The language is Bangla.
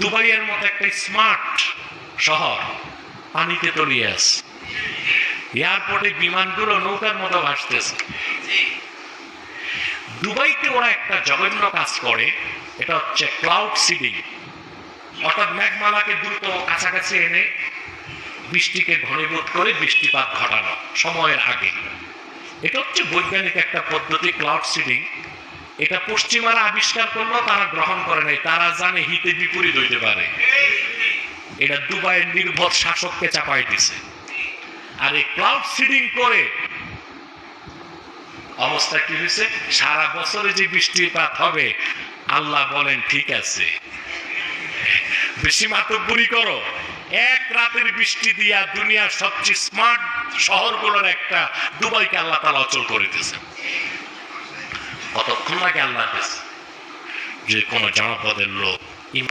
দুবাইয়ের মতো একটা স্মার্ট শহর পানিতে তলিয়ে আছে, এয়ারপোর্টে বিমানগুলো নৌকার মতো ভাসতেছে। দুবাইতে ওরা একটা জঘন্য কাজ করে, এটা হচ্ছে ক্লাউড সিডিং, অর্থাৎ মেঘমালাকে দ্রুত কাছাকাছি এনে বৃষ্টিকে ঘনীভূত করে বৃষ্টিপাত ঘটানো সময়ের আগে। এটা হচ্ছে বৈজ্ঞানিক একটা পদ্ধতি, ক্লাউড সিডিং। এটা পশ্চিমারা আবিষ্কার করলো, তারা গ্রহণ করে নাই, তারা জানে হিতে বিপরীত হইতে পারে। এটা দুবাইয়ের নির্ভর শাসককে চাপাই দিছে। আর এই ক্লাউড সিডিং করে অবস্থা কি হয়েছে, সারা বছরে যে বৃষ্টিপাত হবে আল্লাহ বলেন ঠিক আছে, বেশি মাতব্বরি করো, এক রাতের বৃষ্টি দিয়া দুনিয়ার সবচেয়ে স্মার্ট শহরগুলোর একটা দুবাইকে আল্লাহ তাআলা অচল করে দিয়েছেন। কতক্ষণ লাগে আল্লাহ যে কোন জনপদের লোক